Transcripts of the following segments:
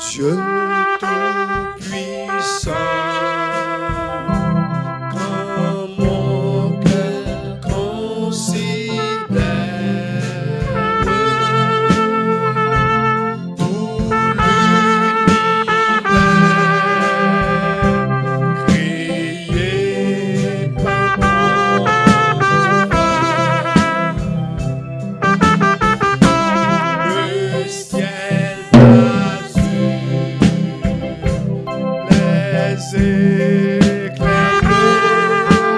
Dieu tout-puissant, quand mon cœur considère tout l'univers créé par mon le ciel éclairs le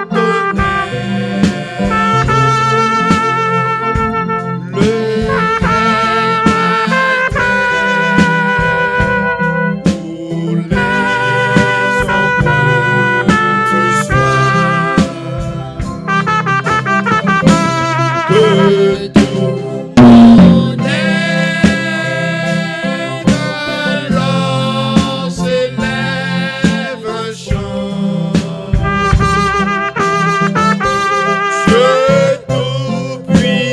tonnerre, le cœur à terre, tous les ombres du soir, que tout mon être alors s'élève un chant. Dieu tout-puissant,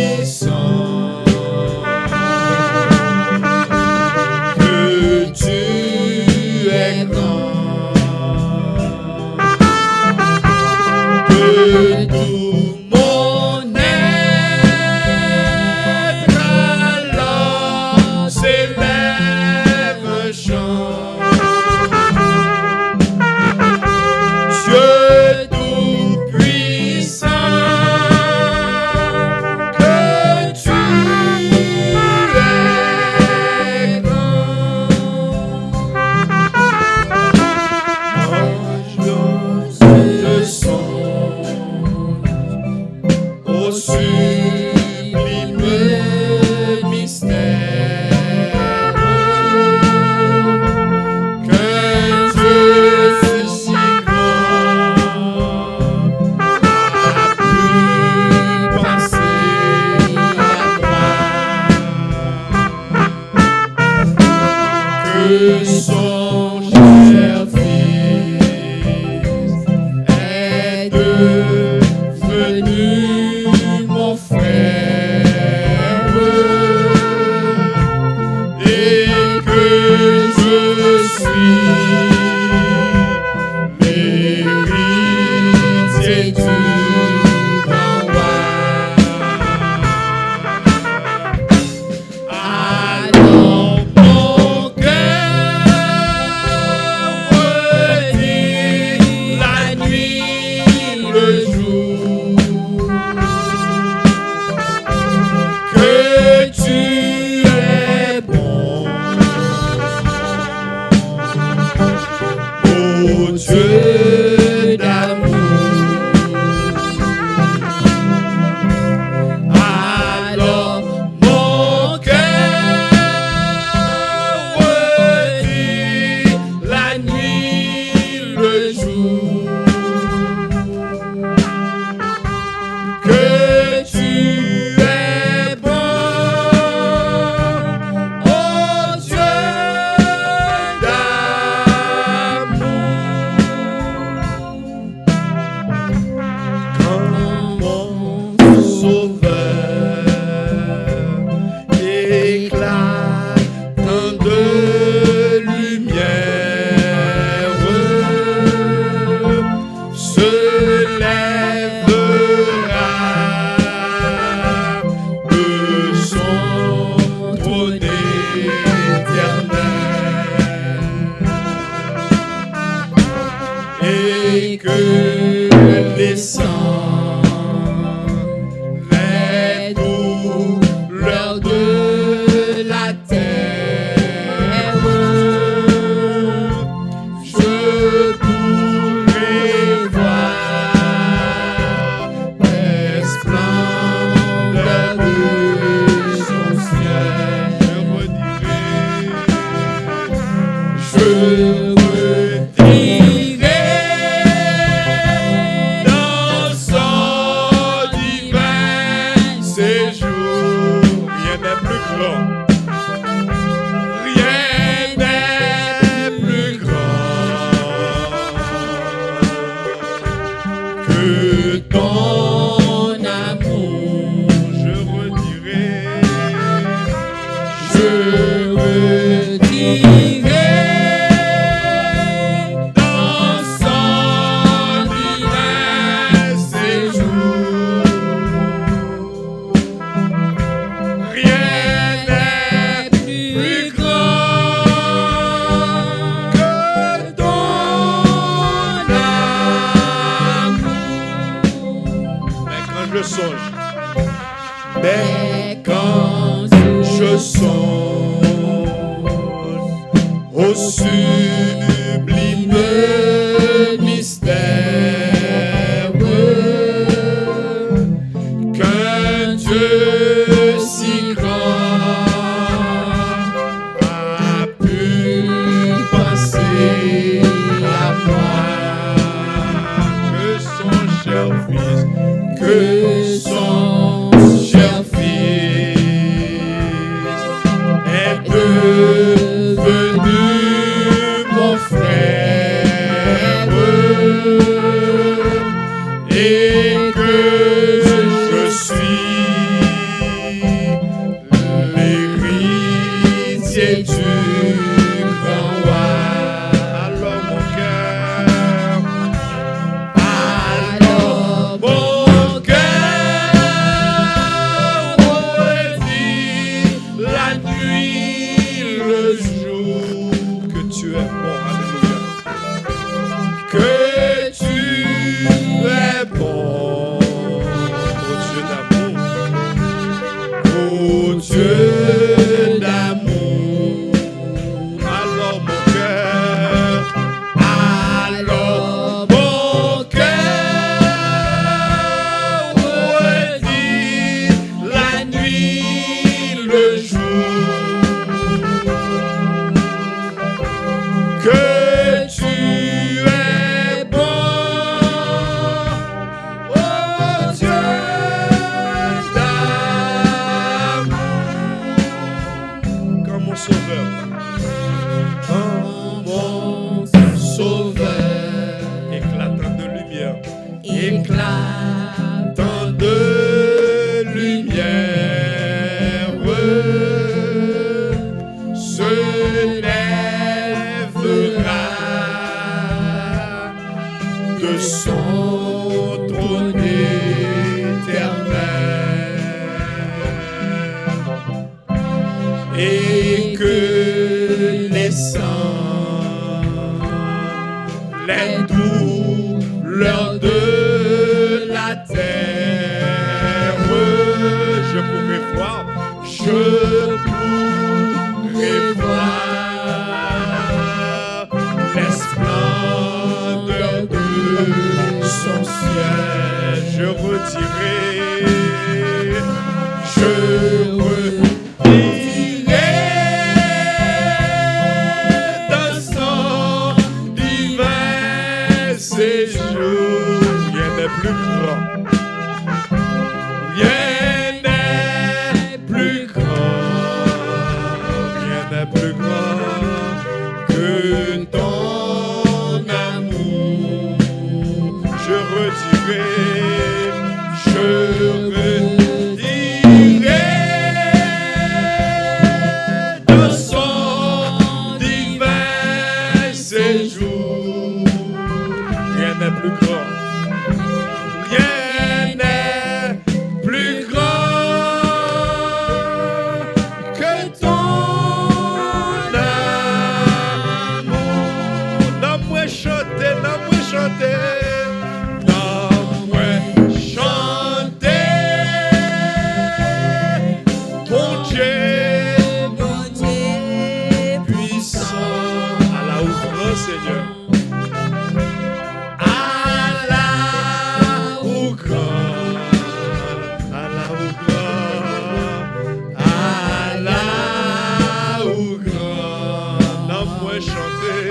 que tu es grand, que tout mon être alors s'élève un chant. Dieu tout-puissant, que tu es grand. Ange de son, au sublime mystère, que Dieu fut si grand, a pu passer la croix, que son cher Fils est devenu mon frère, et que je suis l'héritier du grand roi. Alors mon cœur redit la nuit, le jour, que tu es bon, ô Dieu d'amour. Alors mon cœur redit la nuit, le jour, que tu es bon, ô Dieu d'amour. Quand mon Sauveur éclatant de lumière se lèvera de son trône éternel, et que les sangs, les douleurs de la terre, je pourrai voir les splendeurs de son ciel. Je redirai dans je songe, Mais quand je songe au sublime mystère qu'un Dieu si grand a pu penser à moi, que son cher fils, que son cher fils est devenu mon frère et que je suis l'héritier du grand roi. alors mon cœur, Alors mon cœur redit la nuit, le jour, que tu es bon, alléluia. que tu es bon, Ô Dieu d'amour, ô Dieu d'amour. alors mon cœur, Alors mon cœur redit la nuit, le jour, que tu es bon, ô Dieu d'amour. comme mon sauveur, Mon sauveur, éclatant de lumière, éclatant de lumière, se lèvera de son trône éternel et que les sangs, les douleurs de la terre, je pourrai voir je pourrai voir les splendeurs de son ciel. je redirai, Je redirai dans son divin séjour. rien n'est plus grand, Rien n'est plus grand, rien n'est plus grand que ton amour. je redirai, Je redirai dans son divin séjour. rien n'est plus grand, Rien n'est plus grand que ton amour. non-moi chanter, non-moi chanter, Non-moi chanter, bon Dieu puissant, à la ouvrance, Seigneur, à la ouvrance, à la ouvrance, à la ouvrance. non-moi chanter,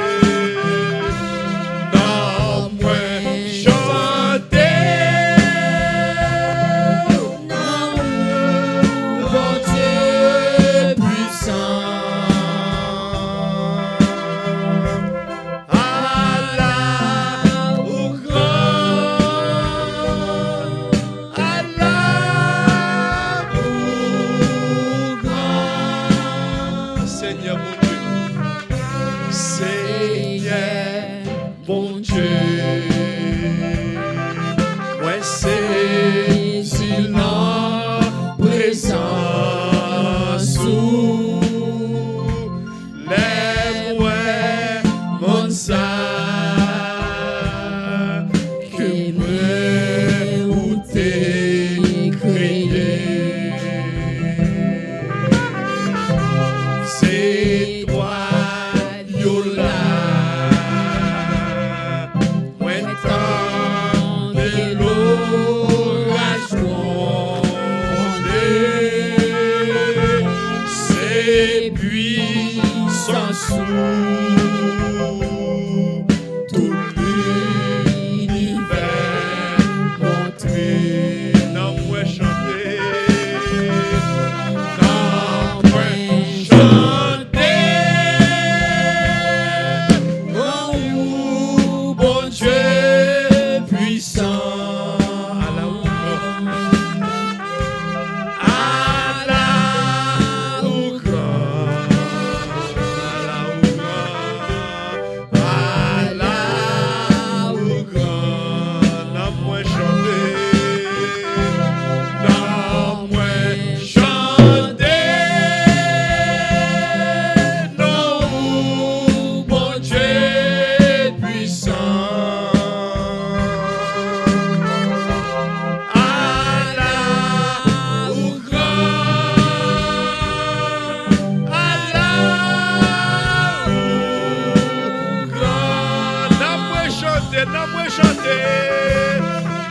chanter, non moi chanter.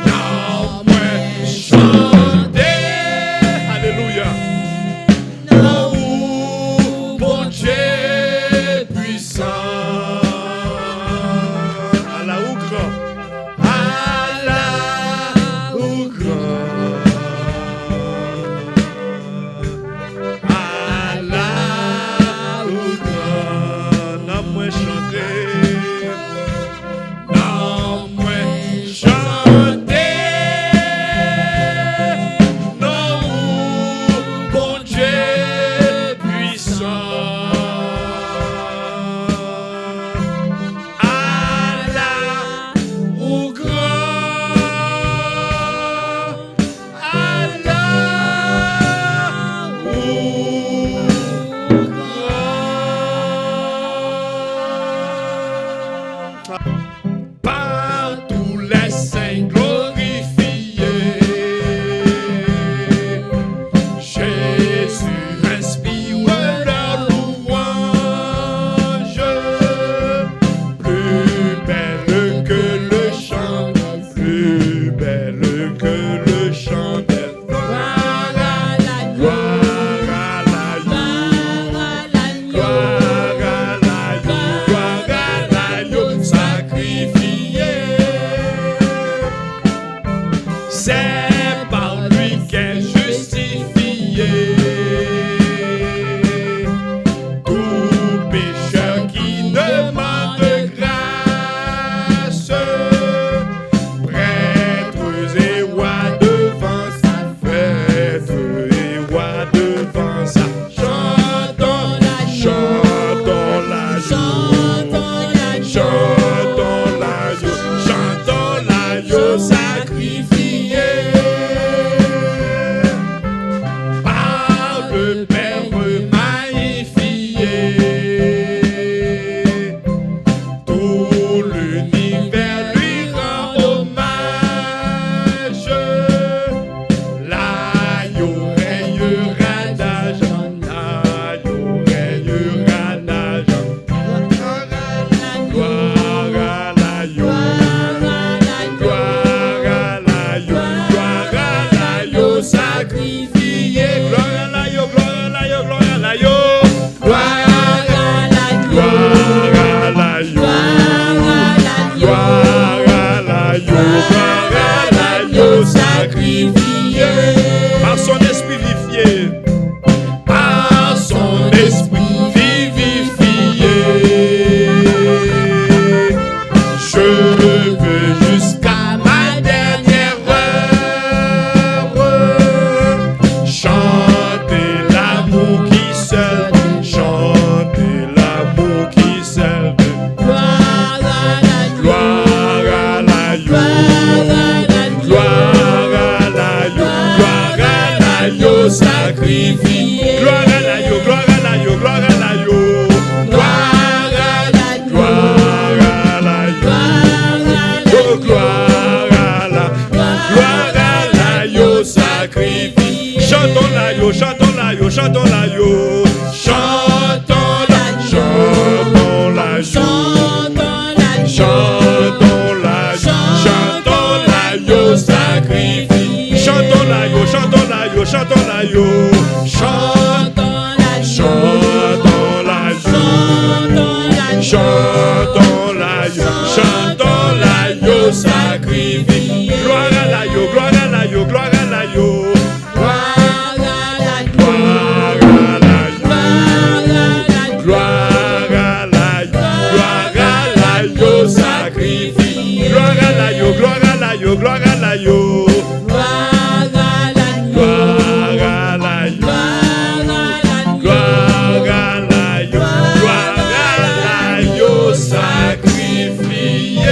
Non moi chanter. Alléluia. Non, bon Dieu puissant. À la ou grand. Allah ou grand. Allah ou grand. Non moi chanter. Non, moi chanter. Non, bon Dieu puissant. Allah ou grand. Allah ou grand. Par tous les saints glorifiés, Jésus inspire leur louange, plus belle que le chant, Plus belle que le chant des gloire à l'agneau, gloire à l'agneau, gloire à l'agneau, gloire à l'agneau sacrifié. c'est par lui qu'est justifié Tout pécheur qui demande grâce, prêtres et rois devant sa fête, et rois devant sa chantons chantons l'agneau, chantons l'agneau, chantons l'agneau sacrifié par le Père magnifié. Tout l'univers lui rend hommage. L'agneau règnera d'âge, l'agneau règnera d'âge. Gloire à l'agneau, gloire à l'agneau, gloire à l'agneau sacrifié. Gloire à l'agneau, gloire à l'agneau, gloire à l'agneau. gloire à l'agneau, Gloire à l'agneau, gloire à l'agneau sacrifié. Par son esprit vivifié, par son esprit vivifié. Je veux jusqu'à ma dernière heure chanter l'amour qui seul, chanter l'amour qui seul. gloire à l'agneau, Gloire à l'agneau, gloire à l'agneau, gloire à l'agneau sacrifié. Gloire à l'agneau, gloire à l'agneau, gloire à l'agneau. Gloire à l'agneau, gloire à l'agneau. Oh, gloire à l'agneau sacrifié. Chantons l'agneau, chantons l'agneau, chantons l'agneau. Chantons l'agneau, chantons l'agneau. Chantons l'agneau sacrifié. Chantons l'agneau, chantons l'agneau, chantons l'agneau. Chantons l'agneau, chantons l'agneau, chantons l'agneau sacrifié. Gloire à l'agneau, gloire à l'agneau, gloire à l'agneau. Gloire à l'agneau, gloire à l'agneau, gloire à l'agneau sacrifié. Gloire à l'agneau, gloire à l'agneau, gloire à l'agneau. Gloire à l'agneau, gloire à l'agneau, gloire à l'agneau sacrifié.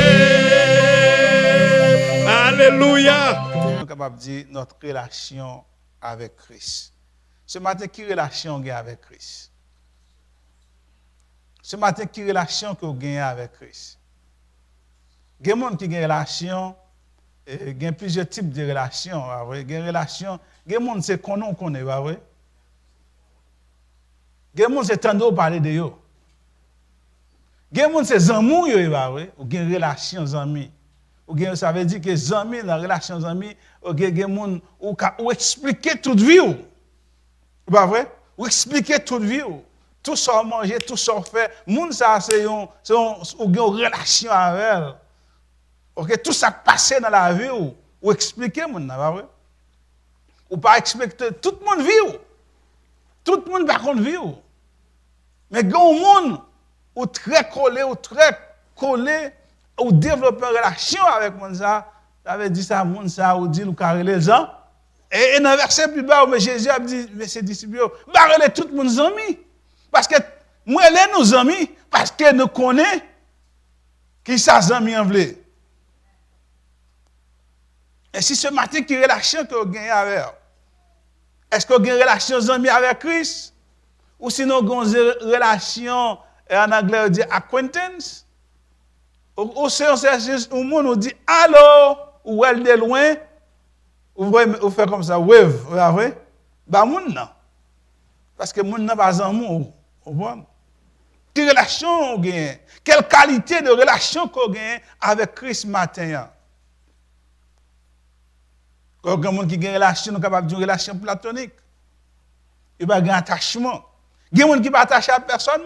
Alléluia. Nous sommes capables de dire notre relation avec Christ. Ce matin, quelle relation vous avez avec Christ? Ce matin, quelle relation que vous avez avec Christ? Il y a des gens qui ont une relation, il y a plusieurs types de relations. Il y a des relations, il y a des gens qui connaissent, pas vrai? Il y a des gens qui entendent parler de eux. Il Gen moun c'est zanmou yo ba vrai, ou gen relation zanmi. Ou gen ça veut dire que zanmi dans relation zanmi, ou gen moun ou expliquer toute vie ou. Pas vrai? Ou expliquer toute vie ou. Tout ça manger, tout ça fait, moun ça c'est ou gen relation avec elle. OK, tout ça passé dans la vie ou expliquer moun pas vrai? Ou pas expliquer tout le monde vit ou. Tout le monde par contre vit ou. Mais gon moun ou très collé ou développer une relation avec moun ça veut dire ça moun ça ou dit ou carré les gens et dans verset plus bas mais Jésus a dit mais ses disciples barrez tout le monde amis parce que moi les nos amis parce que nous connaît qui ça amis en vle. Et si ce matin qui relation que vous gagnez avec est-ce que vous avez une relation amis avec Christ ou sinon vous avez une relation en anglais on dit acquaintance ou c'est un monde on dit allô ou elle de loin ou fait comme ça wave vous voyez ba moun non parce que moun n'a pas amour vous voyez quelle relation on gagne quelle qualité de relation qu'on gagne avec Christ matin quand un monde qui gagne relation capable de relation platonique il va gagner attachement il y a des gens qui ne sont pas attachés à personne.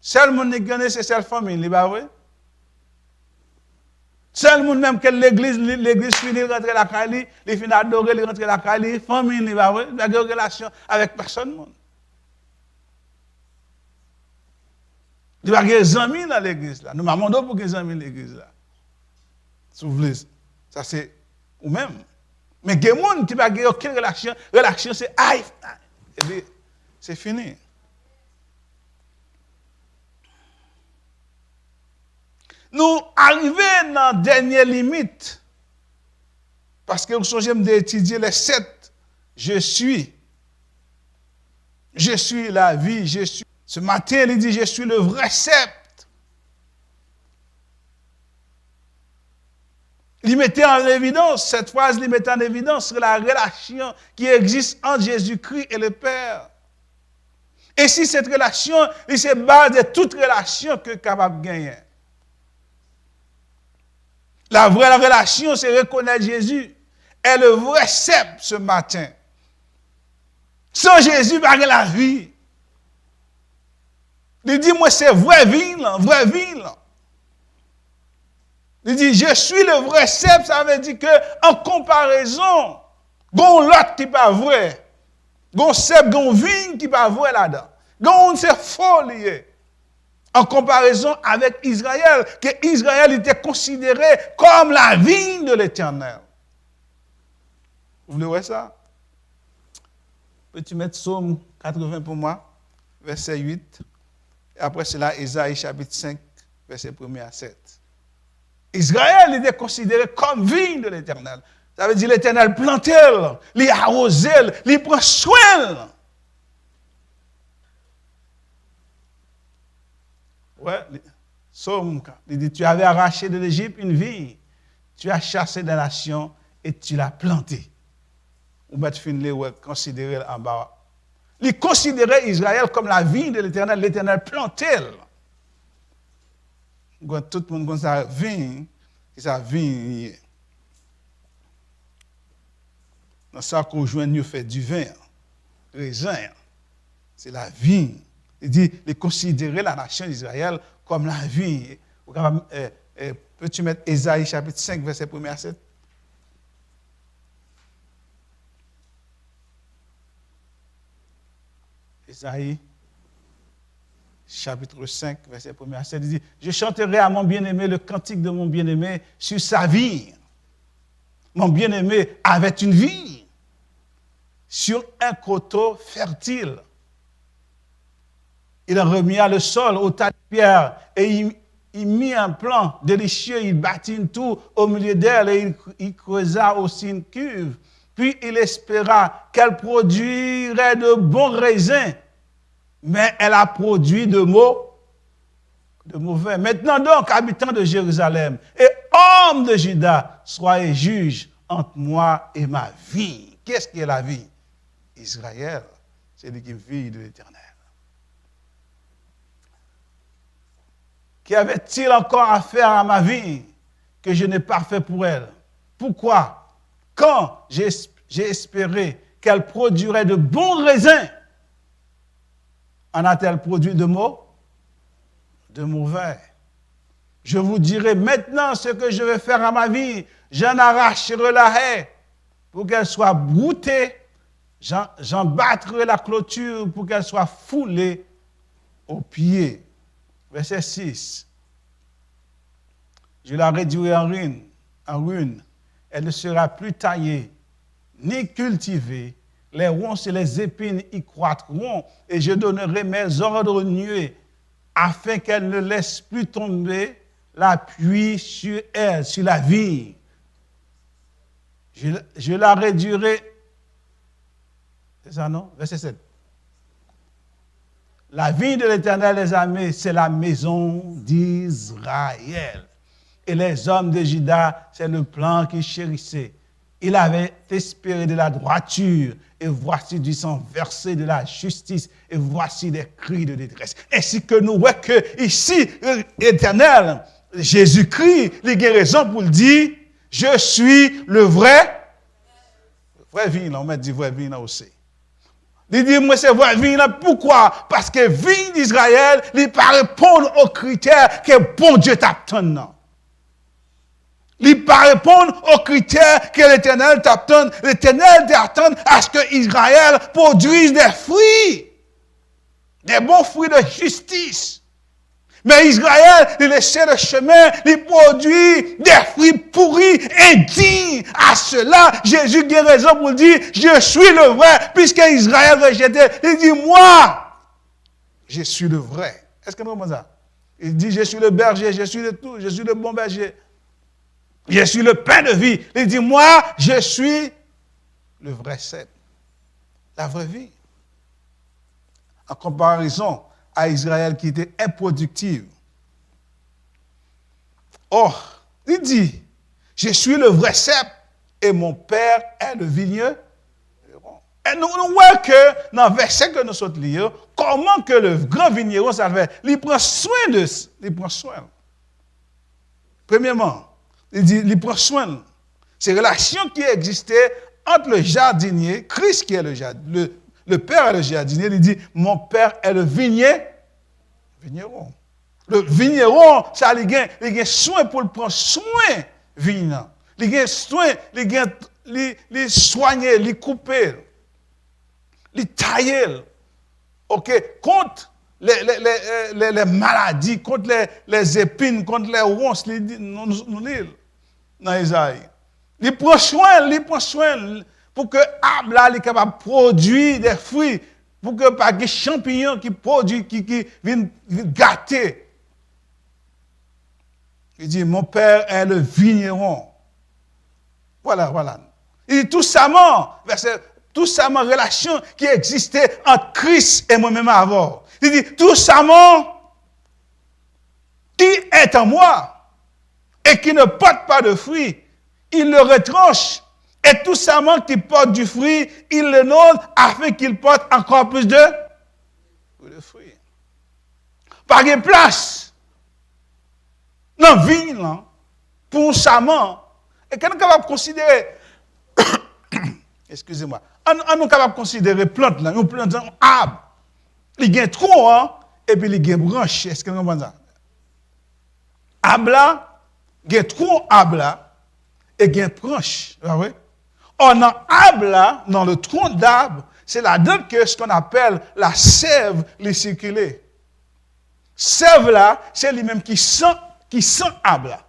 Seul monde qui gagne, c'est seule famille, n'est pas vrai? Seul monde même que l'église finit de rentrer la Cali, il finit d'adorer, il rentre la Cali, famille, n'est pas vrai? Il a une relation avec personne. Il va avoir des amis dans l'église. Nous m'avons demandé pour des amis dans l'église. Si vous voulez, ça c'est ou même. Mais il y a des gens qui n'ont pas aucune relation. Relation, c'est aïe. Et puis, c'est fini. Nous arrivons dans la dernière limite. Parce que vous songez d'étudier les 7. Je suis la vie, je suis. Ce matin, il dit, je suis le vrai sceptre. Il mettait en évidence, cette phrase, il mettait en évidence la relation qui existe entre Jésus-Christ et le Père. Et si cette relation, il se base de toute relation que capable de gagner. La vraie relation, c'est reconnaître Jésus est le vrai sceptre ce matin. Sans Jésus, pas la vie. Il dit, moi, c'est vraie vie, là, vraie vie. Là. Il dit, je suis le vrai sceptre, ça veut dire qu'en comparaison, gon l'autre qui n'est pas vrai. Gon sceptre, gon vigne qui n'est pas vrai là-dedans. Gon c'est faux lié. En comparaison avec Israël, que Israël était considéré comme la vigne de l'Éternel. Vous voulez voir ça? Peux-tu mettre Psaume 80 pour moi, verset 8, et après cela, Ésaïe chapitre 5, verset 1 à 7. Israël était considéré comme vigne de l'Éternel. Ça veut dire l'Éternel plante, il arrose, il prend soin. Ouais, Psaume, il dit, tu avais arraché de l'Égypte une vigne, tu as chassé des nations et tu l'as plantée. Ou bien tu considérer en bas. Il considérait Israël comme la vigne de l'Éternel plantait. Tout le monde comme ça vigne, ça vigne. Dans ça qu'on joint nous fait du vin, raisin. C'est la vigne. Il dit, il considérait la nation d'Israël comme la vigne. Peux-tu mettre Ésaïe chapitre 5, verset 1 à 7? Ésaïe chapitre 5, verset 1 à 7, il dit, je chanterai à mon bien-aimé le cantique de mon bien-aimé sur sa vigne. Mon bien-aimé avait une vigne sur un coteau fertile. Il remua le sol au tas de pierres et il mit un plan délicieux, il bâtit une tour au milieu d'elle et il creusa aussi une cuve. Puis il espéra qu'elle produirait de bons raisins, mais elle a produit de mauvais. Maintenant donc, habitants de Jérusalem et hommes de Juda, soyez juges entre moi et ma vie. Qu'est-ce qui est la vie? Israël, c'est lui qui vit de l'Éternel. Qu'y avait-il encore à faire à ma vie que je n'ai pas fait pour elle? Pourquoi? Quand j'ai espéré qu'elle produirait de bons raisins, en a-t-elle produit de mauvais? Je vous dirai maintenant ce que je vais faire à ma vie. J'en arracherai la haie pour qu'elle soit broutée. J'en battrai la clôture pour qu'elle soit foulée aux pieds. Verset 6. Je la réduirai en ruine. Elle ne sera plus taillée, ni cultivée. Les ronces et les épines y croîtront, et je donnerai mes ordres nuées, afin qu'elle ne laisse plus tomber la pluie sur elle, sur la vigne. Je la réduirai. C'est ça, non? Verset 7. La vigne de l'Éternel des armées, c'est la maison d'Israël. Et les hommes de Juda, c'est le plan qu'il chérissait. Il avait espéré de la droiture, et voici du sang versé de la justice, et voici des cris de détresse. Ainsi que nous voyons que ici, l'Éternel, Jésus-Christ, il a raison pour le dire, je suis le vrai vin, on m'a dit vrai vin aussi. Il dit, moi, c'est vrai vin, pourquoi? Parce que vin d'Israël, il ne peut pas répondre aux critères que bon Dieu t'attend. Il ne peut pas répondre aux critères que l'Éternel t'attend. L'Éternel t'attend à ce que Israël produise des fruits, des bons fruits de justice. Mais Israël, il laissait le chemin, il produit des fruits pourris, indignes. À cela, Jésus a raison pour dire, je suis le vrai, puisque Israël rejetait. Il dit, moi, je suis le vrai. Est-ce que nous comprenons ça? Il dit, je suis le berger, je suis le tout, je suis le bon berger. Je suis le pain de vie. Il dit, moi, je suis le vrai cep, la vraie vie. En comparaison à Israël qui était improductive. Or, il dit, je suis le vrai cep et mon père est le vigneron. Et nous voyons que dans le verset que nous sommes lire, comment que le grand vigneron, ça fait, il prend soin de, il prend soin. Premièrement, il dit, il prend soin. Ces relations qui existaient entre le jardinier, Christ qui est le jardinier, le père est le jardinier, il dit, mon père est le vigneron. Le vigneron, ça, il a soin pour le prendre soin vigneron. Il a soin, il soigner, il couper, il tailler. OK, contre les maladies, contre les épines, contre les ronces, nous lisons dans Isaïe. Il prend soin pour que l'arbre là est capable de produire des fruits, pour que pas des champignons qui produisent, qui viennent gâter. Il dit, mon père est le vigneron. Voilà. Il dit, tout ça, relation qui existait entre Christ et moi-même avant. Il dit, tout ça, qui est en moi et qui ne porte pas de fruits, il le retranche. Et tout ça qui porte du fruit, il le nomme afin qu'il porte encore plus de fruits. Pas de place dans la vie pour un saman. Et quand on est capable de considérer, excusez-moi, on est capable de considérer plante là, une plante, un arbre, il y a un tronc et puis il y a une branche. Est-ce que vous comprenez ça? Arbre là, il y a un tronc arbre là, et il y a une branche. Oui. Dans l'arbre là, dans le tronc d'arbre, c'est là-dedans que ce qu'on appelle la sève les circuler. Sève là, c'est lui-même qui sent arbre là.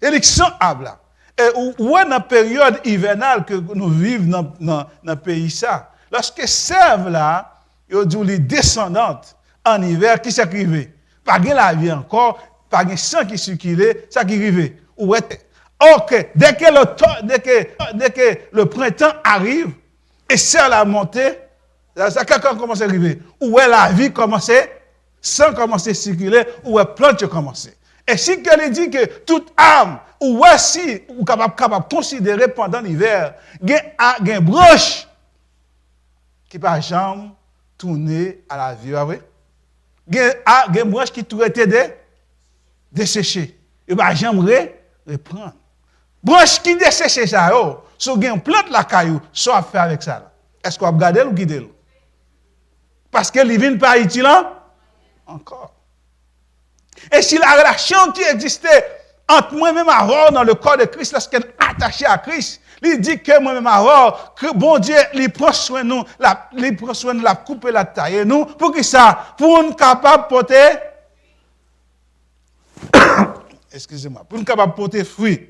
Et il sent arbre là. Et dans la période hivernale que nous vivons dans le pays ça, lorsque sève là, il dit les descendantes en hiver, qui s'arrive? Pas de la vie encore, pas de sang qui circulait, ça qui arrive. Ok, dès que le printemps arrive, et c'est la montée, ça quand commence à arriver, où est la vie commençait, sans commencer à circuler, où est plante commencer. Et si qu'elle dit que toute âme, ou si, ou capable de considérer pendant l'hiver, il y a une branche qui ne peut jamais tourner à la vie. Il y a une branche qui tourne des desséché. Et bien, j'aimerais reprendre. Branche qui desséché ça, si vous avez une plante la caillou, soit fait avec ça. Est-ce qu'on va garder ou guider? Parce que les vignes pas utile encore. Et si la relation qui existait entre moi-même et dans le corps de Christ, lorsqu'elle est attachée à Christ, il dit que moi-même que bon Dieu, il prend soin de nous, il prend soin de la couper, la tailler nous, pour que ça, pour nous capable de porter, excusez-moi, pour nous capable de porter fruit.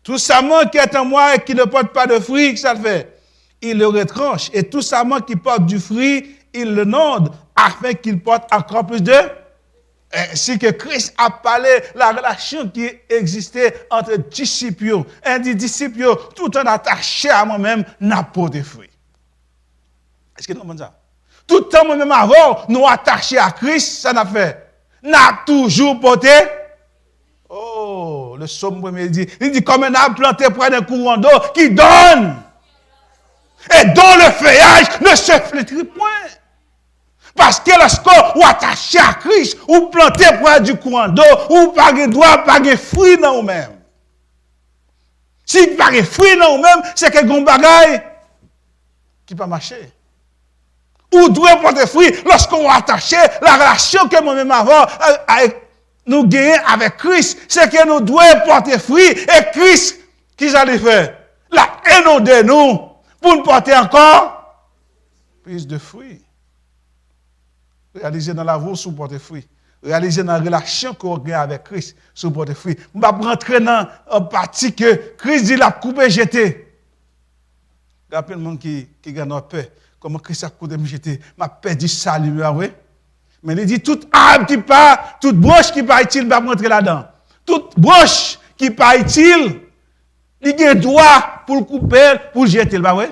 Tout sarment qui est en moi et qui ne porte pas de fruit, que ça le fait? Il le retranche. Et tout sarment qui porte du fruit, il le nonde, afin qu'il porte encore plus de... Si que Christ a parlé la relation qui existait entre disciples, un des disciples, tout en attaché à moi-même, n'a pas de fruit. Est-ce que nous comprenons ça? Tout le temps, moi-même avant, nous attachés à Christ, ça n'a fait. N'a toujours porté. Oh, le psaume premier dit, il dit comme un arbre planté près d'un courant d'eau qui donne. Et dont le feuillage ne se flétrit point. Parce que lorsqu'on est attaché à Christ, ou planté près du courant d'eau, ou pas de droit, pas de fruit dans vous-même. Si pas de fruit dans vous-même, c'est que vous bagaille qui pas marcher. Ou doit porter fruit lorsqu'on est attaché, la relation que moi-même avant nous gagnons avec Christ, c'est que nous devons porter fruit. Et Christ, qui j'allais faire? La haine de nous, pour nous porter encore plus de fruits. Réaliser dans la vie sous porter fruit. Réaliser dans la relation qu'on a avec Christ sous porter fruit. On va rentrer dans un parti que Christ dit la coupe et jeter. Rappelez le monde qui gagne peur. Comment Christ a coupé et jeté. M'a perdu salut, oui. Mais il dit toute arbre qui part, toute branche qui pas utile, va rentrer là-dedans. Toute branche qui pas utile, il a droit pour le couper, pour le jeter, bah ouais.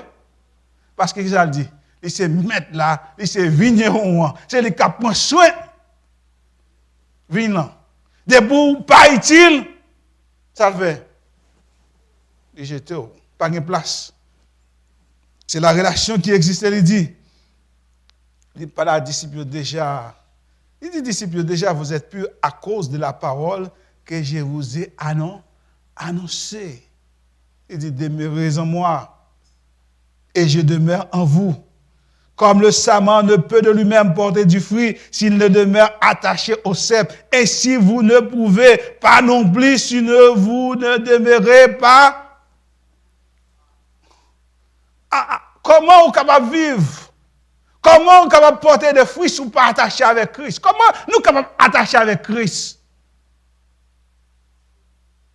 Parce que Christ a dit. Il se met là, il se vigneron, c'est le qui prend soin. Vigneron. Des bouts pas utiles, ça le fait. Il jette, pas de place. C'est la relation qui existait, il dit. Il dit pas la disciple déjà. Il dit disciple déjà, vous êtes purs à cause de la parole que je vous ai annoncée. Il dit demeurez en moi et je demeure en vous. Comme le sarment ne peut de lui-même porter du fruit s'il ne demeure attaché au cep. Ainsi, vous ne pouvez pas non plus si vous ne demeurez pas. Comment on est capable de vivre? Comment on est capable de porter des fruits si on n'est pas attaché avec Christ? Comment nous sommes capables d'attacher avec Christ?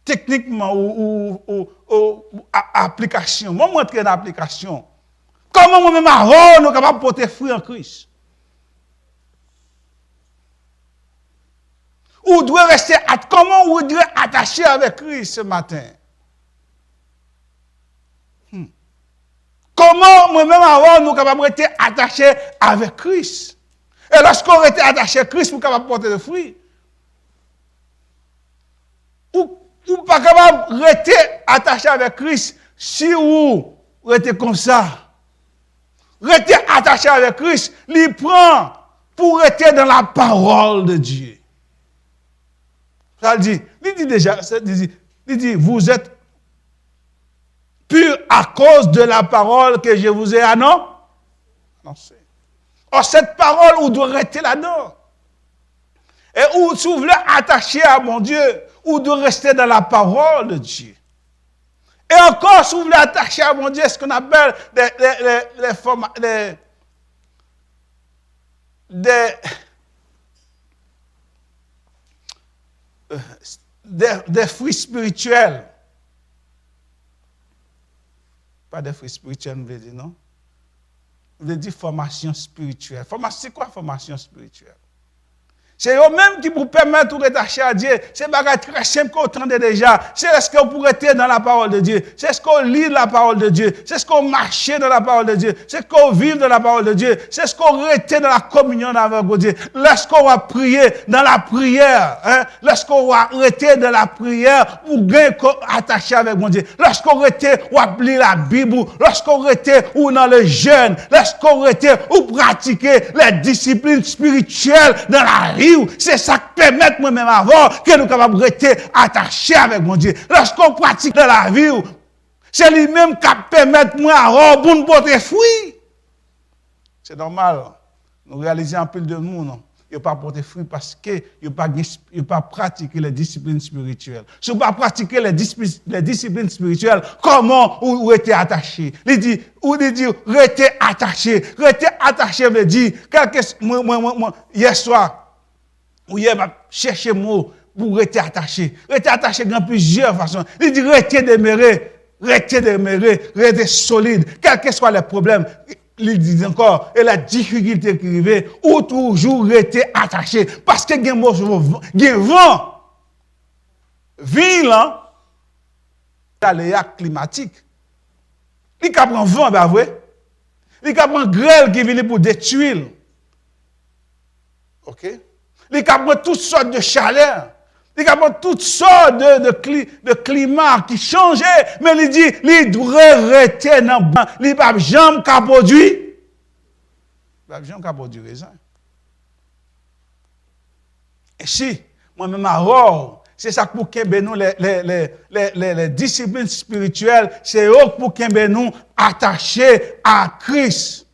Techniquement ou application. Moi, je montre une application. Comment moi-même avant, nous sommes capables de porter fruit en Christ? Ou doit rester, comment vous devez attacher avec Christ ce matin? Comment moi-même avant, nous sommes capables de rester attachés avec Christ? Et lorsqu'on reste attaché à Christ, nous sommes capables de porter des fruits. Ou pas capable de rester attaché avec Christ si vous restez comme ça. Rester attaché avec Christ, il prend pour rester dans la parole de Dieu. Ça le dit. Il dit déjà, il dit, vous êtes purs à cause de la parole que je vous ai annoncée. Or, cette parole, vous devez rester là-dedans. Et où si vous voulez attacher à mon Dieu, ou de rester dans la parole de Dieu. Et encore, si vous voulez attacher à mon Dieu, ce qu'on appelle des fruits spirituels. Pas des fruits spirituels, vous voulez dire, non? Vous voulez dire formation spirituelle. C'est quoi formation spirituelle? C'est eux-mêmes qui vous permettent de rattacher à Dieu. C'est bagage très simple qu'on entend déjà. C'est ce qu'on pourrait être dans la parole de Dieu. C'est ce qu'on lit dans la parole de Dieu. C'est ce qu'on marche dans la parole de Dieu. C'est ce qu'on vit dans la parole de Dieu. C'est ce qu'on reste dans la communion avec Dieu. Lorsqu'on va prier dans la prière, lorsqu'on va rester dans la prière pour gagner attaché avec mon Dieu. Lorsqu'on reste ou lire la Bible, lorsqu'on reste ou dans le jeûne, lorsqu'on reste ou pratiquer les disciplines spirituelles dans la vie vie, c'est ça qui permet moi-même avant que nous capables de rester attachés avec mon Dieu. Lorsqu'on pratique dans la vie, c'est lui-même qui permet moi avant pour nous porter fruit. C'est normal. Nous réalisons un peu de monde. Il ne pas porter fruit parce qu'il ne pas pratiquer les disciplines spirituelles. Si vous ne pas pratiquer les disciplines spirituelles, comment vous êtes attaché? Il dit, restez attaché. Restez attaché, veut dire, hier soir, ou hier, chercher mot pour rester attaché. Rester attaché dans plusieurs façons. Il dit, restez demeuré, restez solide, quels que soient les problèmes. Il dit encore, et la difficulté qui arrive, ou toujours rester attaché. Parce que il y a un vent. Ville, l'aléa climatique. Il y a un vent, ben vrai. Il y a une grêle qui vient pour détruire. OK? Il y a toutes sortes de chaleur. Il y a toutes sortes de climats qui changent. Mais il dit, il devrait rester dans le banc. Il n'y a pas jamais qu'à produire. Il n'y a pas jamais qu'à produire raisin. Et si, moi-même, c'est ça pour que nous, les disciplines spirituelles, c'est eux pour que nous attachés à Christ.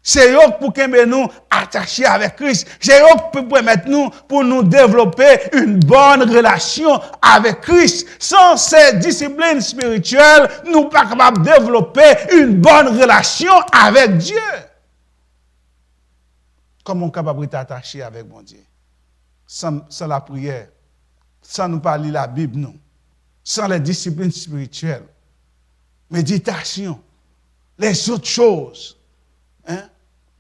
C'est eux pour que nous attachés avec Christ. C'est eux pour permettre nous, pour nous développer une bonne relation avec Christ. Sans ces disciplines spirituelles, nous ne sommes pas capables de développer une bonne relation avec Dieu. Comment on est capable d'être attaché avec mon Dieu? Sans la prière, sans nous parler la Bible, non. Sans les disciplines spirituelles, méditation, les autres choses, hein,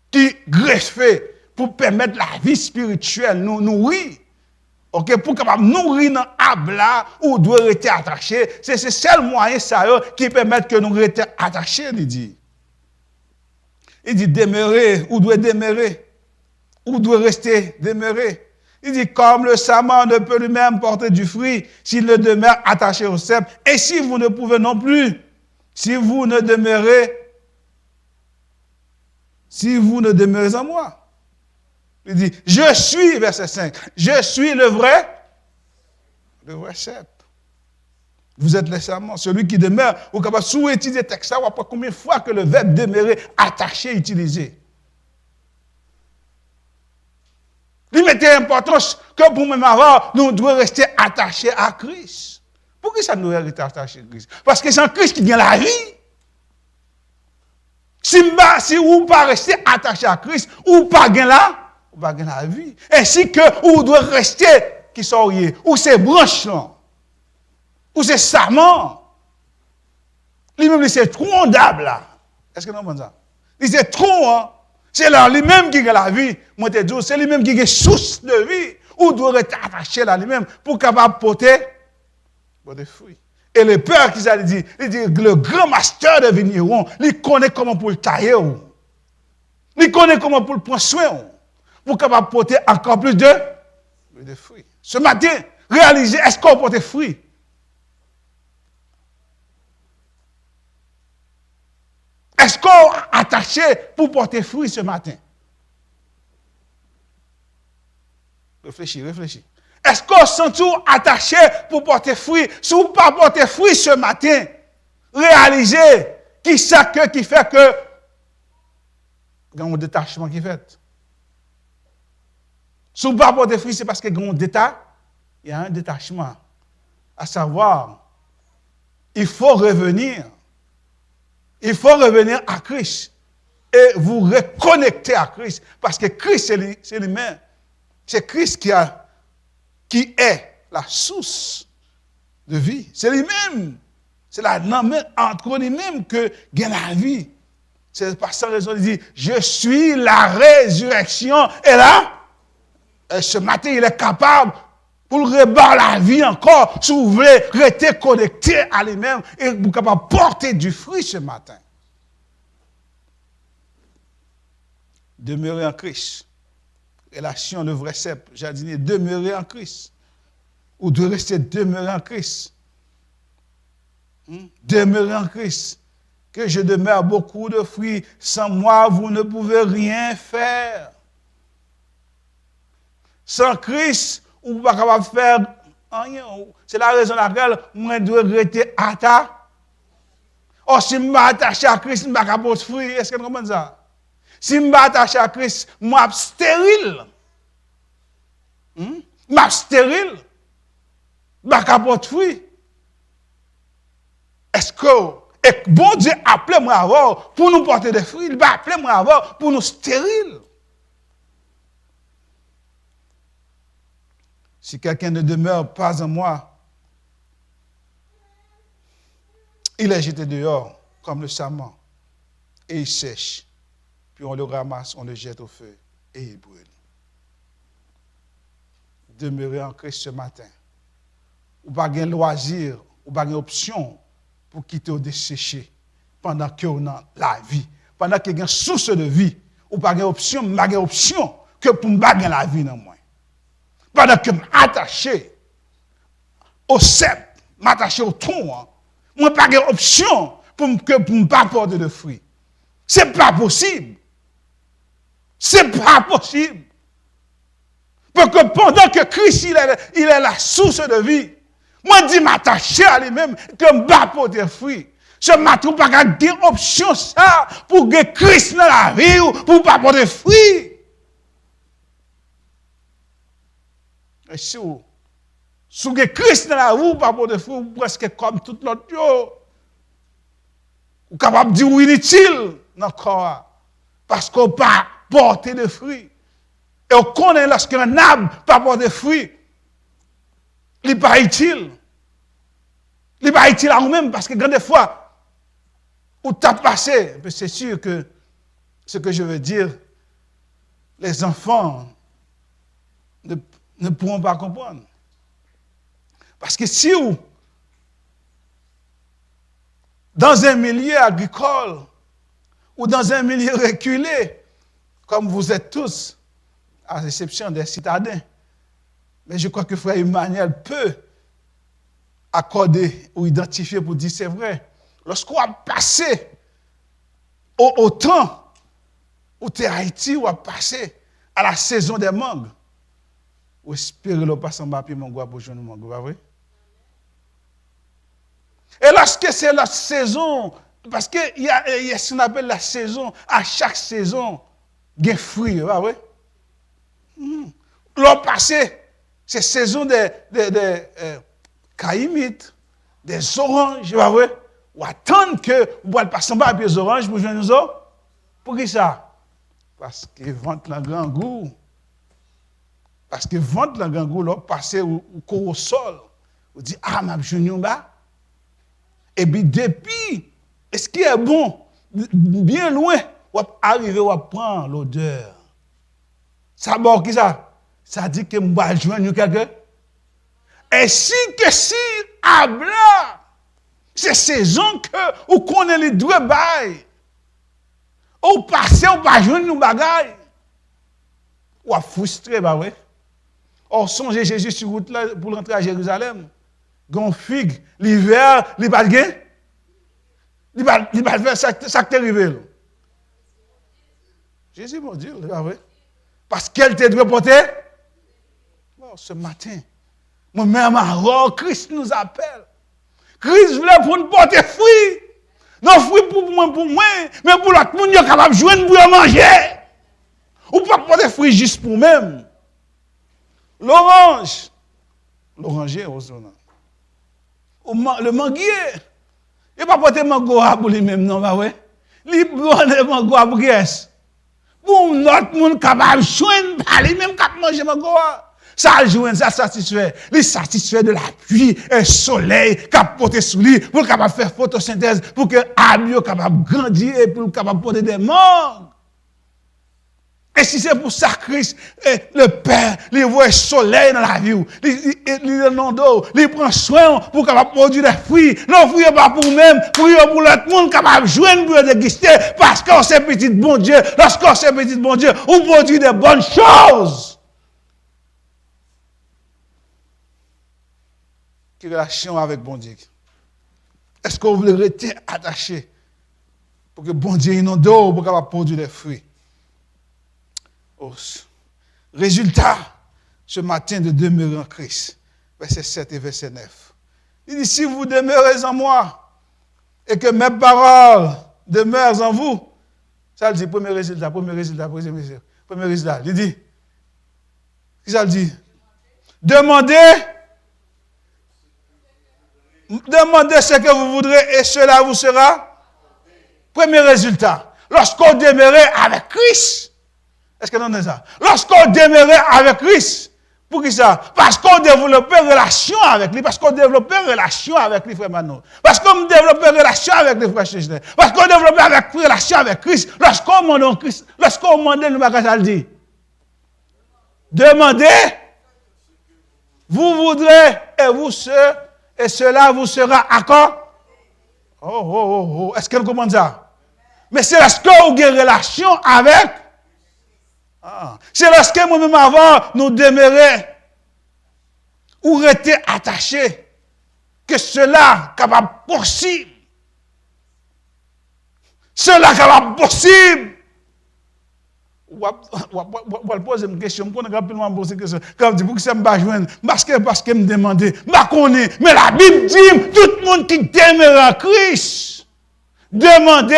qui greffent pour permettre la vie spirituelle nous nourrir. OK, pour capable nourrir dans abla ou doit rester attaché, c'est ce seul moyen ça qui permet que nous restions attachés, il dit. Il dit demeurer ou doit demeurer ou doit rester demeurer. Il dit, comme le saman ne peut lui-même porter du fruit s'il ne demeure attaché au cep. Et si vous ne pouvez non plus, si vous ne demeurez en moi. Il dit, je suis, verset 5, je suis le vrai cep. Vous êtes les serments, celui qui demeure. Vous pouvez sous-étudier le texte, après combien de fois que le verbe demeurer, attaché, utilisé. Il mettait importance que pour même avoir, nous devons rester attachés à Christ. Pourquoi ça nous reste attachés à Christ? Parce que c'est en Christ qui gagne la vie. Si vous ne pas rester attaché à Christ, ou pas gagner la vie. Ainsi que vous devez rester qui sont ou ces branches là, ou ces sarments. Lui-même, c'est trop d'âme là. Est-ce que nous avons ça? Il c'est trop, hein? C'est là lui-même qui a la vie. Moi, te dis, c'est lui-même qui a source de vie. Ou doit être attaché à lui-même pour capable porter des fruits. Et le père qui a dit, le grand master de vigneron, il connaît comment pour le tailler. Il connaît comment pour le prendre soin. Pour capable porter encore plus de fruits. Ce matin, réalisez, est-ce qu'on porte des fruits? Est-ce qu'on est attaché pour porter fruit ce matin? Réfléchis. Est-ce qu'on est toujours attaché pour porter fruit? Si vous ne pas porter fruit ce matin, réalisez qui fait que il y a un détachement qui fait. Si vous ne pas porter fruit, c'est parce qu'il y a un détachement. À savoir, il faut revenir. Il faut revenir à Christ et vous reconnecter à Christ. Parce que Christ, c'est lui-même. C'est Christ qui est la source de vie. C'est lui-même. C'est entre lui-même que gagne la vie. C'est par sa raison qu'il dit, je suis la résurrection. Et là, ce matin, il est capable pour rebattre la vie encore, si vous voulez rester connecté à lui-même et vous capable de porter du fruit ce matin. Demeurer en Christ. Relation, le vrai cep, jardinier, demeurer en Christ. Ou de rester demeurer en Christ. Demeurer en Christ. Que je demeure beaucoup de fruits. Sans moi, vous ne pouvez rien faire. Sans Christ, on ne peut pas capable de faire rien. C'est la raison pour laquelle moi, je dois regretter attaché. Or, si je m'attache à Christ, je ne peux pas capable de fruit. Est-ce que vous comprenez ça? Si je m'attache à Christ, je suis stérile. Je suis stérile. Je ne peux pas capable de fruit. Est-ce que bon Dieu appelé moi avant pour nous porter des fruits? Il va appeler moi avant pour nous stériles. Si quelqu'un ne demeure pas en moi, il est jeté dehors comme le sarment et il sèche. Puis on le ramasse, on le jette au feu et il brûle. Demeurez en Christ ce matin. Ou pas de loisir, ou pas d'option pour quitter ou dessécher pendant que on a la vie. Pendant qu'il y a une source de vie, ou pas d'option, pas d'option que pour me baguer la vie dans moi. Pendant que je m'attache au cep, m'attache au tronc, moi pas d'option pour ne pas porter de fruits. C'est pas possible. C'est pas possible. Parce que pendant que Christ il est la source de vie, moi dis m'attacher à lui-même que je ne pas porter de fruits. Je ne m'attends pas à une option ça pour que Christ dans la vie ou pour ne pas porter de fruits. Et si vous avez Christ dans la vie, pas pour de fruits, presque comme tout l'autre, vous êtes capable de dire inutile dans le corps, parce qu'on ne peut pas porter de fruits. Et on connaît lorsqu'un arbre ne peut pas porter de fruits, il n'est pas utile. Il n'est pas utile à vous-même, parce que des fois, vous avez passé, c'est sûr que ce que je veux dire, les enfants ne pourront pas comprendre. Parce que si vous, dans un milieu agricole ou dans un milieu reculé, comme vous êtes tous, à l'exception des citadins, mais je crois que Frère Emmanuel peut accorder ou identifier pour dire c'est vrai. Lorsqu'on a passé au temps où tu es à Haïti, ou a passé à la saison des mangues, ou espérer le passer en bas puis mon gars pour jouer mon gars, vrai? Et lorsque c'est la saison, parce qu'il y a ce qu'on appelle la saison, à chaque saison, il y a des fruits, vrai? L'an passé, c'est saison des caïmites, des oranges, vrai? Ou attendre que vous allez passer en bas puis les oranges pour jouer nous autres. Pour qui ça? Parce qu'ils vendent le grand goût. Parce que vente la gangou, là, passer au sol, on dit, ah, ma journée, là. Et puis, depuis, est-ce qui est bon, bien loin, on va arriver à prendre l'odeur. Ça bon qui ça? Ça dit que je vais joindre quelqu'un. Et si, abla, c'est saison que, on connaît les deux bails. On passe, on va joindre nos bagailles. On va frustrer, bah ouais. Or, songez Jésus sur route là pour rentrer à Jérusalem. Gon figue, l'hiver, il va gagner. Il va faire ça qui est arrivé. Jésus m'a dit, c'est pas vrai. Parce qu'elle te doit porter. Bon, ce matin, moi-même, Christ nous appelle. Christ voulait pour nous porter fruits. Non, fruits pour moi, mais pour l'autre monde, il est capable de joindre pour manger. Ou pas porter fruits juste pour même. L'oranger, le manguier, il ne va pas porter mango pour lui-même, non, bah ouais. Il prend mango à Brest. Pour notre monde capable de joindre par lui-même capable de manger mango. Ça joint, ça satisfait. Il satisfait de la pluie, un soleil capable de porter sous lui, pour capable faire photosynthèse, pour que l'arbre soit capable de grandir et pour capable de porter des mangues. Et si c'est pour ça Christ, le Père, il voit le soleil dans la vie, il non d'eau, il prend soin pour capable produire des fruits. Non, fruits pas pour nous-mêmes, fruits pour l'autre monde capable de joindre pour déguster, parce qu'on c'est petit bon Dieu. Lorsqu'on c'est petit bon Dieu, on produit des bonnes choses. Quelle relation avec bon Dieu? Est-ce qu'on veut rester attaché pour que bon Dieu non d'eau pour capable produire des fruits? Résultat, ce matin de demeurer en Christ. Verset 7 et verset 9. Il dit, si vous demeurez en moi et que mes paroles demeurent en vous, ça le dit, premier résultat. Il dit, qu'est-ce que ça le dit? Demandez ce que vous voudrez et cela vous sera. Premier résultat. Lorsqu'on demeurait avec Christ. Est-ce que nous entendons ça? Lorsqu'on demeurait avec Christ. Pour qui ça? Parce qu'on développait relation avec lui. Parce qu'on développait relation avec lui, frère Manon. Parce qu'on développait relation avec les frères Chesnay. Parce qu'on développait relation avec Christ. Lorsqu'on demande Christ, lorsqu'on demande le bagage, ça le dit. Demandez, vous voudrez, et cela vous sera accord. Oh. Est-ce qu'elle comprend ça? Mais c'est lorsque vous avez une relation avec. C'est lorsque moi-même avant, nous demeurons ou rester attachés, que cela est capable possible. Cela est capable possible. On va poser une question. On va rapidement poser une question. Quand je dis, pour que ça me va joindre, parce que me demander, mais la Bible dit, tout le monde qui demeure en Christ, demandez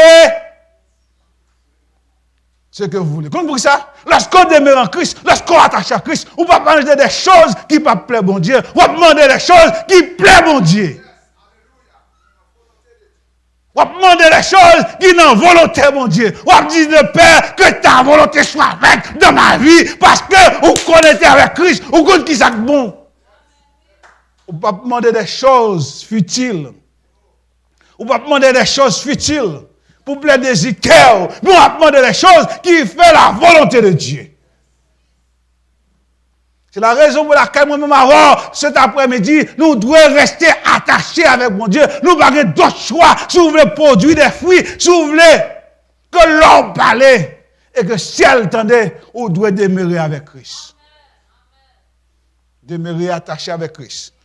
ce que vous voulez. Comprenez ça? Lorsqu'on demeure en Christ, lorsqu'on attache à Christ, on va demander des choses qui ne plaisent bon Dieu. On va demander des choses qui plaisent bon Dieu. On va demander des choses qui n'ont volonté mon Dieu. On va dire de Père que ta volonté soit faite dans ma vie parce que on connaît avec Christ, on connaît qui c'est bon. On va demander des choses futiles. On va demander des choses futiles. Pour plaire des cœur, nous allons demander des choses qui font la volonté de Dieu. C'est la raison pour laquelle moi-même avant, cet après-midi, nous devons rester attachés avec mon Dieu. Nous n'avons d'autres choix. Si vous voulez produire des fruits, si vous voulez que l'homme parle et que le ciel tendait, vous devez demeurer avec Christ. Demeurer attaché avec Christ.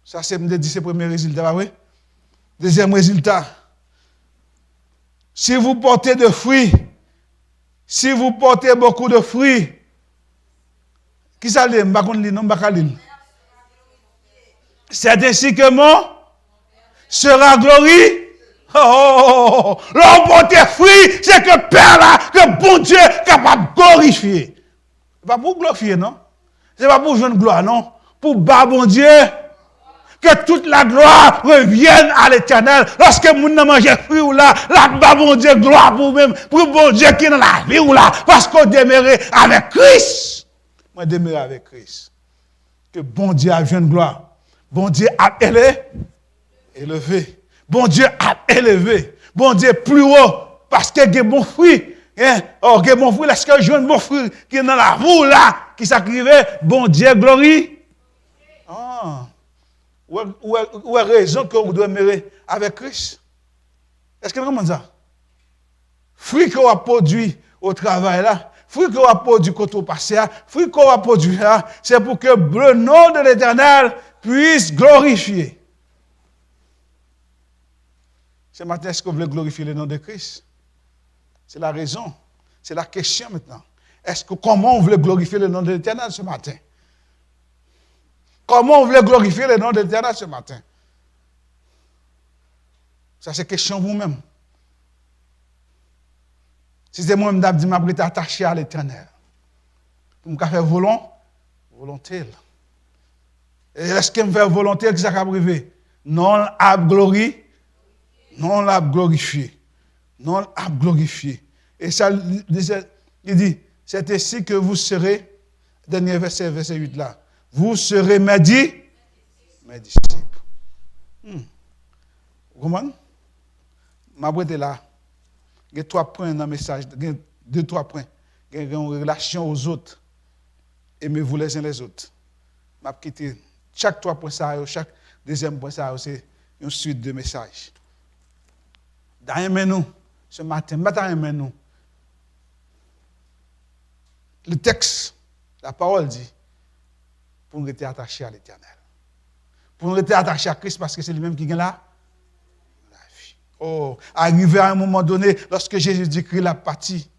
Ça, c'est le premier résultat, oui? Deuxième résultat. Si vous portez de fruits, si vous portez beaucoup de fruits, qui ça l'est? C'est ainsi que mon sera glorifié. L'on porte fruits, c'est que Père là, que bon Dieu est capable de glorifier. Ce n'est pas pour glorifier, non? Ce n'est pas pour jouer une gloire, non? Pour bas bon Dieu. Que toute la gloire revienne à l'Éternel. Lorsque vous ne mangez fruit ou là, là-bas, bon Dieu, gloire pour vous-même, pour bon Dieu qui est dans la vie ou là, parce qu'on demeure avec Christ. Moi, demeure avec Christ. Que bon Dieu a une gloire. Bon Dieu a élevé. Bon Dieu a élevé. Bon Dieu plus haut, parce qu'il y a bon fruit. Oh, il y a bon fruit, lorsque je un bon fruit qui est dans la roue là, qui s'acrivait, bon Dieu, glorie. Ou est raison que vous devez demeurer avec Christ? Est-ce que vous comprenez ça? Fruit qu'on a produit au travail là, fruit qu'on a produit quand on passe là, fruit qu'on a produit là, c'est pour que le nom de l'Éternel puisse glorifier. Ce matin, est-ce que vous voulez glorifier le nom de Christ? C'est la raison. C'est la question maintenant. Comment on veut glorifier le nom de l'Éternel ce matin? Comment on veut glorifier le nom de l'Éternel ce matin? Ça, c'est question vous-même. Si c'est moi-même qui m'a été attaché à l'Éternel, pour me faire volonté. Et est-ce qu'il me fait volonté que ça va arriver? Non, à glorifier. Non, à glorifier. Non, à glorifier. Et ça, il dit, c'est ainsi que vous serez, dernier verset 8 là, vous serez mes disciples. Vous comprenez? Ma brède est là. Il y a 3 points dans le message. Il y a 2-3 points. Il y a une relation aux autres. Aimez-vous les uns les autres. Je quitter chaque 3 points, chaque deuxième point, c'est une suite de messages. Dans nous, ce matin, nous. Le texte, la parole dit, pour nous rester attachés à l'Éternel. Pour nous rester attachés à Christ parce que c'est lui-même qui gagne la vie. Oh, arrivé à un moment donné, lorsque Jésus décrit la partie,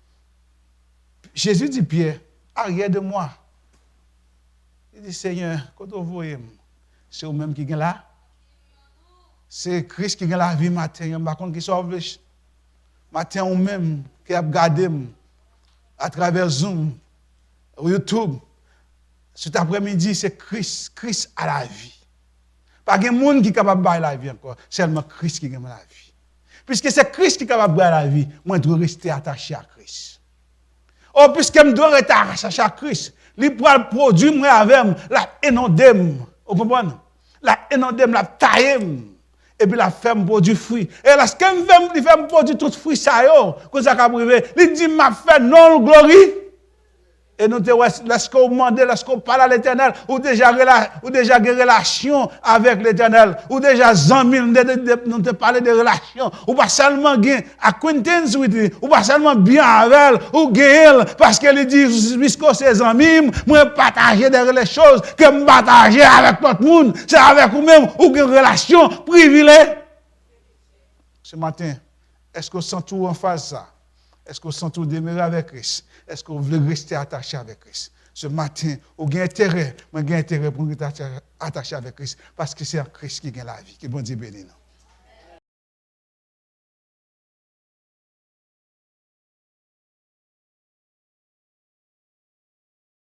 Jésus dit Pierre, arrière de moi. Il dit, Seigneur, quand vous voyez, c'est vous-même qui est là. C'est Christ qui a la vie matin. Par contre, qui sauve matin ou même qui a regardé à travers Zoom, YouTube. Cet après-midi, c'est Christ. Christ a la vie. Pas de monde qui est capable de faire la vie encore. Seulement Christ qui a la vie. Puisque c'est Christ qui est capable de faire la vie, moi, je dois rester attaché à Christ. Oh, puisque je dois rester attaché à Christ, il pourra le produire moi avec la inondé. Vous comprenez? La inondé, la taille. Et puis la femme produit fruit. Et là, ce que je fais produit tout fruit, ça y est, que ça a privé. Il dit, m'a fait non glorie. Et nous te lorsque vous demandez, lorsque vous parlez à l'Éternel, ou déjà une relation avec l'Éternel, ou déjà amis, nous te parlons de relations, ou pas seulement acquaintance with lui, ou pas seulement bien avec elle, ou elle, parce qu'elle dit, puisque c'est amis, moi partager des choses que me partager avec tout le monde, c'est avec vous-même, ou une relation privilégiée. Ce matin, est-ce que vous sentez tout en face ça? Est-ce que vous sentez tout demeurer avec Christ? Est-ce que vous voulez rester attaché avec Christ? Ce matin, vous avez intérêt, moi j'ai intérêt pour rester attaché avec Christ, parce que c'est en Christ qui gagne la vie. Que bon Dieu bénisse.